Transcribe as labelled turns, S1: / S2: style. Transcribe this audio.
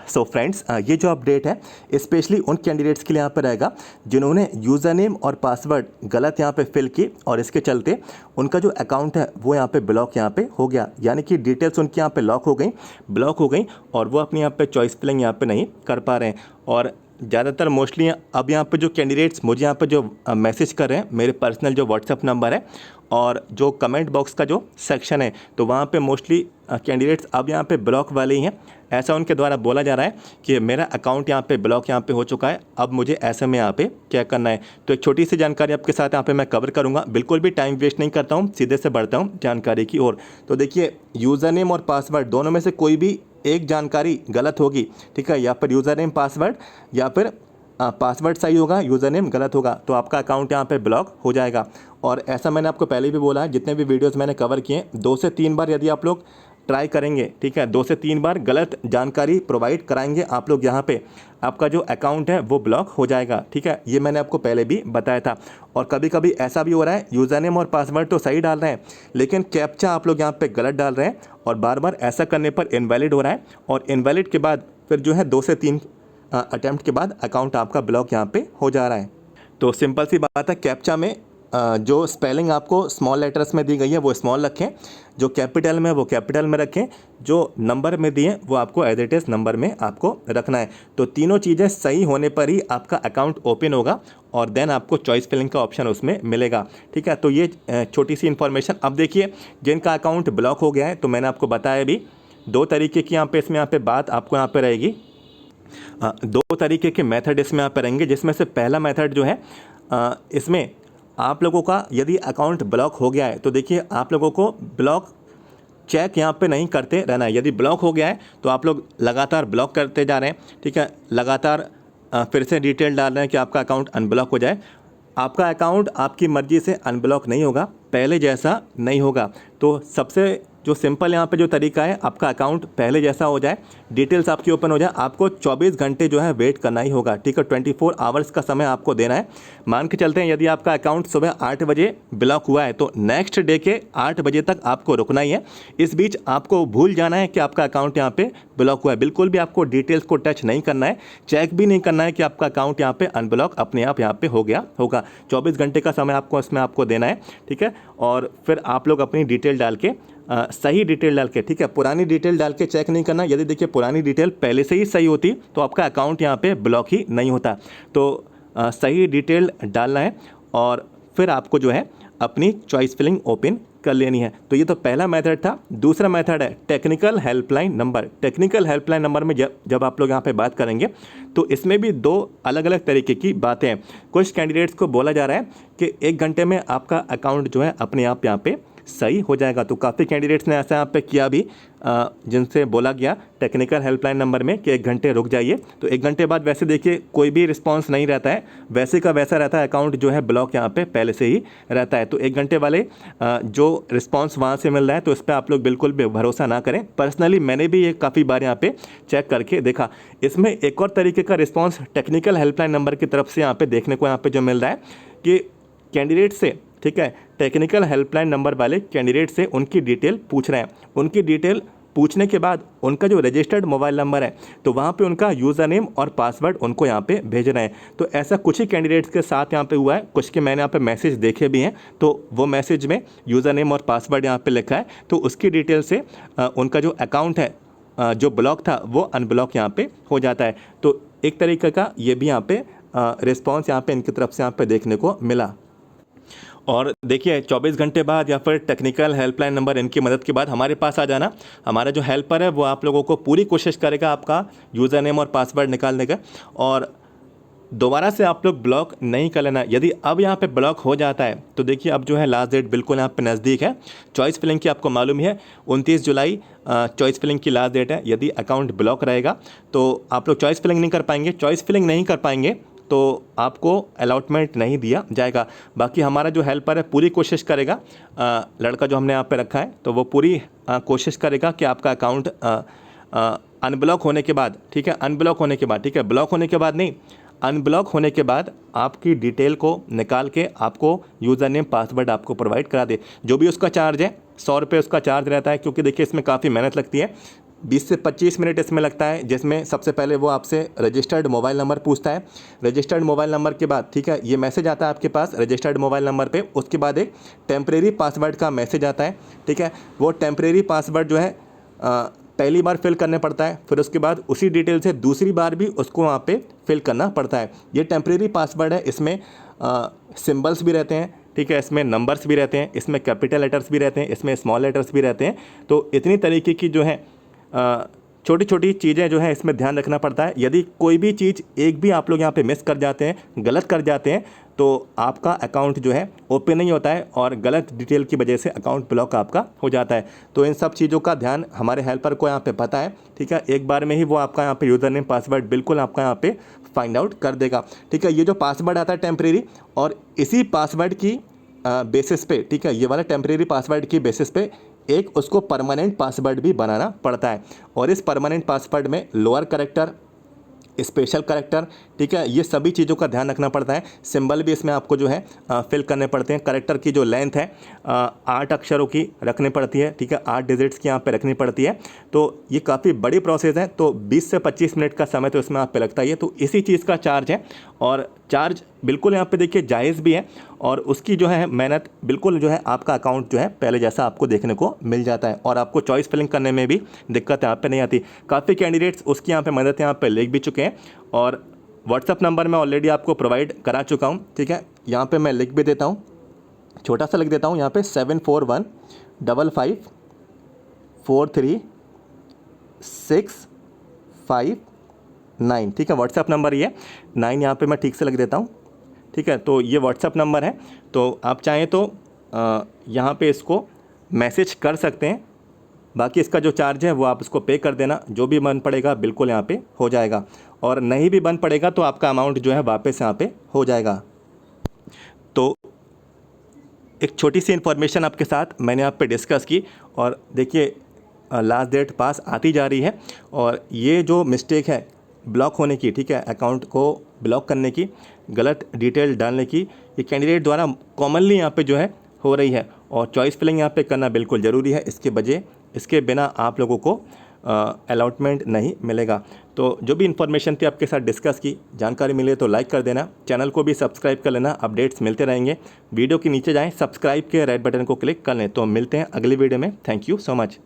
S1: So friends, ये जो update है स्पेशली उन कैंडिडेट्स के लिए यहाँ पर रहेगा जिन्होंने यूज़र नेम और पासवर्ड गलत यहाँ पे फिल की और इसके चलते उनका जो अकाउंट है वो यहाँ पे ब्लॉक यहाँ पे हो गया, यानी कि डिटेल्स उनकी यहाँ पे ब्लॉक हो गई और वो अपनी यहाँ पे चॉइस फिलिंग यहाँ पे नहीं कर पा रहे हैं। और ज़्यादातर मोस्टली अब यहाँ पे जो कैंडिडेट्स मुझे यहाँ पे जो मैसेज कर रहे हैं, मेरे पर्सनल जो व्हाट्सअप नंबर है और जो कमेंट बॉक्स का जो सेक्शन है, तो वहाँ पे मोस्टली कैंडिडेट्स अब यहाँ पे ब्लॉक वाले ही हैं। ऐसा उनके द्वारा बोला जा रहा है कि मेरा अकाउंट यहाँ पे ब्लॉक यहाँ पे हो चुका है, अब मुझे ऐसे में यहाँ पे क्या करना है। तो एक छोटी सी जानकारी आपके साथ यहाँ पे मैं कवर करूँगा, बिल्कुल भी टाइम वेस्ट नहीं करता हूँ, सीधे से बढ़ता हूँ जानकारी की ओर। तो देखिए, यूज़र नेम और पासवर्ड दोनों में से कोई भी एक जानकारी गलत होगी, ठीक है, या फिर यूज़र नेम पासवर्ड या फिर पासवर्ड सही होगा, यूज़र नेम गलत होगा, तो आपका अकाउंट यहाँ पे ब्लॉक हो जाएगा। और ऐसा मैंने आपको पहले भी बोला है, जितने भी वीडियोस मैंने कवर किए 2 से 3 बार यदि आप लोग ट्राई करेंगे, ठीक है, 2 से 3 बार गलत जानकारी प्रोवाइड कराएंगे आप लोग यहाँ पे, आपका जो अकाउंट है वो ब्लॉक हो जाएगा, ठीक है। ये मैंने आपको पहले भी बताया था। और कभी कभी ऐसा भी हो रहा है, यूज़र नेम और पासवर्ड तो सही डाल रहे हैं लेकिन कैप्चा आप लोग यहाँ पे गलत डाल रहे हैं और बार बार ऐसा करने पर इनवैलिड हो रहा है और इनवैलिड के बाद फिर जो है 2 से 3 अटैम्प्ट के बाद अकाउंट आपका ब्लॉक यहाँ पे हो जा रहा है। तो सिंपल सी बात है, कैप्चा में जो स्पेलिंग आपको स्मॉल लेटर्स में दी गई है वो स्मॉल रखें, जो कैपिटल में वो कैपिटल में रखें, जो नंबर में दिए वो आपको एज इट इज़ नंबर में आपको रखना है। तो तीनों चीज़ें सही होने पर ही आपका अकाउंट ओपन होगा और देन आपको चॉइस फिलिंग का ऑप्शन उसमें मिलेगा, ठीक है। तो ये छोटी सी इन्फॉर्मेशन। अब देखिए, जिनका अकाउंट ब्लॉक हो गया है, तो मैंने आपको बताया भी 2 तरीके की यहाँ पे बात आपको यहाँ पे रहेगी। 2 तरीके के मेथड इसमें यहाँ पे रहेंगे, जिसमें से पहला मेथड जो है, इसमें आप लोगों का यदि अकाउंट ब्लॉक हो गया है तो देखिए, आप लोगों को ब्लॉक चेक यहाँ पे नहीं करते रहना है। यदि ब्लॉक हो गया है तो आप लोग लगातार ब्लॉक करते जा रहे हैं, ठीक है, लगातार फिर से डिटेल डाल रहे हैं कि आपका अकाउंट अनब्लॉक हो जाए। आपका अकाउंट आपकी मर्ज़ी से अनब्लॉक नहीं होगा, पहले जैसा नहीं होगा। तो सबसे जो सिंपल यहाँ पे जो तरीका है, आपका अकाउंट पहले जैसा हो जाए, डिटेल्स आपकी ओपन हो जाए, आपको 24 घंटे जो है वेट करना ही होगा, ठीक है। 24 आवर्स का समय आपको देना है। मान के चलते हैं, यदि आपका अकाउंट सुबह 8 बजे ब्लॉक हुआ है तो नेक्स्ट डे के 8 बजे तक आपको रुकना ही है। इस बीच आपको भूल जाना है कि आपका अकाउंट यहाँ पे ब्लॉक हुआ है, बिल्कुल भी आपको डिटेल्स को टच नहीं करना है, चेक भी नहीं करना है कि आपका अकाउंट यहाँ पे अनब्लॉक अपने आप यहाँ पे हो गया होगा। 24 घंटे का समय आपको इसमें आपको देना है, ठीक है। और फिर आप लोग अपनी डिटेल डाल के सही डिटेल डाल के, ठीक है, पुरानी डिटेल डाल के चेक नहीं करना। यदि देखिए पुरानी डिटेल पहले से ही सही होती तो आपका अकाउंट यहाँ पे ब्लॉक ही नहीं होता। तो सही डिटेल डालना है और फिर आपको जो है अपनी चॉइस फिलिंग ओपन कर लेनी है। तो ये तो पहला मेथड था। दूसरा मेथड है technical helpline number. Technical helpline number में जब आप लोग यहाँ पे बात करेंगे तो इसमें भी 2 अलग अलग तरीके की बातें हैं। कुछ कैंडिडेट्स को बोला जा रहा है कि 1 घंटे में आपका अकाउंट जो है अपने आप यहाँ पे सही हो जाएगा। तो काफ़ी कैंडिडेट्स ने ऐसा यहाँ पे किया भी, जिनसे बोला गया टेक्निकल हेल्पलाइन नंबर में कि 1 घंटे रुक जाइए। तो 1 घंटे बाद वैसे देखिए कोई भी रिस्पांस नहीं रहता है, वैसे का वैसा रहता है, अकाउंट जो है ब्लॉक यहाँ पे पहले से ही रहता है। तो 1 घंटे वाले जो रिस्पांस वहाँ से मिल रहा है तो इस पर आप लोग बिल्कुल भी भरोसा ना करें। पर्सनली मैंने भी ये काफ़ी बार यहाँ पे चेक करके देखा। इसमें एक और तरीके का रिस्पॉन्स टेक्निकल हेल्पलाइन नंबर की तरफ से यहाँ पे देखने को यहाँ पे जो मिल रहा है कि कैंडिडेट से, ठीक है, टेक्निकल हेल्पलाइन नंबर वाले कैंडिडेट से उनकी डिटेल पूछ रहे हैं। उनकी डिटेल पूछने के बाद उनका जो रजिस्टर्ड मोबाइल नंबर है तो वहाँ पे उनका यूज़र नेम और पासवर्ड उनको यहाँ पे भेज रहे हैं। तो ऐसा कुछ ही कैंडिडेट्स के साथ यहाँ पे हुआ है, कुछ के मैंने यहाँ पे मैसेज देखे भी हैं। तो वो मैसेज में यूज़र नेम और पासवर्ड यहाँ पे लिखा है, तो उसकी डिटेल से उनका जो अकाउंट है जो ब्लॉक था वो अनब्लॉक यहाँ पे हो जाता है। तो एक तरीके का ये भी यहाँ पे रिस्पॉन्स यहाँ पे इनकी तरफ से यहाँ पे देखने को मिला। और देखिए 24 घंटे बाद या फिर टेक्निकल हेल्पलाइन नंबर इनकी मदद के बाद हमारे पास आ जाना। हमारा जो हेल्पर है वो आप लोगों को पूरी कोशिश करेगा आपका यूज़र नेम और पासवर्ड निकालने का, और दोबारा से आप लोग ब्लॉक नहीं कर लेना। यदि अब यहाँ पे ब्लॉक हो जाता है तो देखिए, अब जो है लास्ट डेट बिल्कुल यहाँ पे नज़दीक है। चॉइस फिलिंग की आपको मालूम ही है 29 जुलाई चॉइस फिलिंग की लास्ट डेट है। यदि अकाउंट ब्लॉक रहेगा तो आप लोग चॉइस फिलिंग नहीं कर पाएंगे। चॉइस फिलिंग नहीं कर पाएंगे तो आपको अलॉटमेंट नहीं दिया जाएगा। बाकी हमारा जो हेल्पर है पूरी कोशिश करेगा, लड़का जो हमने यहाँ पे रखा है तो वो पूरी कोशिश करेगा कि आपका अकाउंट अनब्लॉक होने के बाद, ठीक है, अनब्लॉक होने के बाद, ठीक है, ब्लॉक होने के बाद नहीं, अनब्लॉक होने के बाद आपकी डिटेल को निकाल के आपको यूज़र नेम पासवर्ड आपको प्रोवाइड करा दे। जो भी उसका चार्ज है 100 रुपये उसका चार्ज रहता है, क्योंकि देखिए इसमें काफ़ी मेहनत लगती है। 20 से 25 मिनट इसमें लगता है, जिसमें सबसे पहले वो आपसे रजिस्टर्ड मोबाइल नंबर पूछता है। रजिस्टर्ड मोबाइल नंबर के बाद ठीक है ये मैसेज आता है आपके पास रजिस्टर्ड मोबाइल नंबर पे। उसके बाद एक टेम्परेरी पासवर्ड का मैसेज आता है, ठीक है। वो टेम्परेरी पासवर्ड जो है पहली बार फिल करने पड़ता है, फिर उसके बाद उसी डिटेल से दूसरी बार भी उसको वहाँ पे फिल करना पड़ता है। ये टेम्परेरी पासवर्ड है, इसमें सिंबल्स भी रहते हैं, ठीक है, इसमें नंबर्स भी रहते हैं, इसमें कैपिटल लेटर्स भी रहते हैं, इसमें स्मॉल लेटर्स भी रहते हैं। तो इतनी तरीके की जो है छोटी छोटी चीज़ें जो है इसमें ध्यान रखना पड़ता है। यदि कोई भी चीज़ एक भी आप लोग यहाँ पे मिस कर जाते हैं, गलत कर जाते हैं, तो आपका अकाउंट जो है ओपन नहीं होता है और गलत डिटेल की वजह से अकाउंट ब्लॉक आपका हो जाता है। तो इन सब चीज़ों का ध्यान हमारे हेल्पर को यहाँ पे पता है, ठीक है। एक बार में ही वो आपका यहाँ पे यूज़र नेम पासवर्ड बिल्कुल आपका यहाँ पे फाइंड आउट कर देगा, ठीक है। ये जो पासवर्ड आता है टेम्परेरी, और इसी पासवर्ड की बेसिस पे, ठीक है, ये वाला टेम्परेरी पासवर्ड की बेसिस पे एक उसको परमानेंट पासवर्ड भी बनाना पड़ता है। और इस परमानेंट पासवर्ड में लोअर कैरेक्टर, स्पेशल कैरेक्टर, ठीक है, ये सभी चीज़ों का ध्यान रखना पड़ता है। सिंबल भी इसमें आपको जो है फिल करने पड़ते हैं। कैरेक्टर की जो लेंथ है 8 अक्षरों की रखनी पड़ती है, ठीक है, 8 डिजिट्स की यहाँ पे रखनी पड़ती है। तो ये काफ़ी बड़ी प्रोसेस है, तो 20 से 25 मिनट का समय तो इसमें आप पे लगता ही है। तो इसी चीज़ का चार्ज है, और चार्ज बिल्कुल यहाँ पे देखिए जायज़ भी है, और उसकी जो है मेहनत बिल्कुल जो है आपका अकाउंट जो है पहले जैसा आपको देखने को मिल जाता है, और आपको चॉइस फिलिंग करने में भी दिक्कत यहाँ पे नहीं आती। काफ़ी कैंडिडेट्स उसकी यहाँ पे मदद यहाँ पे ले भी चुके हैं, और व्हाट्सअप नंबर मैं ऑलरेडी आपको प्रोवाइड करा चुका हूँ, ठीक है। यहाँ पे मैं लिख भी देता हूँ, छोटा सा लिख देता हूँ यहाँ पे 7415554659, ठीक है। व्हाट्सअप नंबर ये 9 यहाँ पे मैं ठीक से लिख देता हूँ, ठीक है। तो ये व्हाट्सअप नंबर है, तो आप चाहें तो यहाँ पे इसको मैसेज कर सकते हैं। बाकी इसका जो चार्ज है वो आप इसको पे कर देना, जो भी बन पड़ेगा बिल्कुल यहाँ पे हो जाएगा, और नहीं भी बन पड़ेगा तो आपका अमाउंट जो है वापस यहाँ पे हो जाएगा। तो एक छोटी सी इन्फॉर्मेशन आपके साथ मैंने आप पे डिस्कस की, और देखिए लास्ट डेट पास आती जा रही है, और ये जो मिस्टेक है ब्लॉक होने की, ठीक है, अकाउंट को ब्लॉक करने की, गलत डिटेल डालने की, ये कैंडिडेट द्वारा कॉमनली यहाँ पे जो है हो रही है, और चॉइस फिलिंग यहाँ पे करना बिल्कुल ज़रूरी है। इसके बिना आप लोगों को अलॉटमेंट नहीं मिलेगा। तो जो भी इन्फॉर्मेशन थी आपके साथ डिस्कस की, जानकारी मिले तो लाइक कर देना, चैनल को भी सब्सक्राइब कर लेना, अपडेट्स मिलते रहेंगे। वीडियो के नीचे जाएं, सब्सक्राइब के रेड बटन को क्लिक कर लें। तो मिलते हैं अगली वीडियो में। Thank you so much.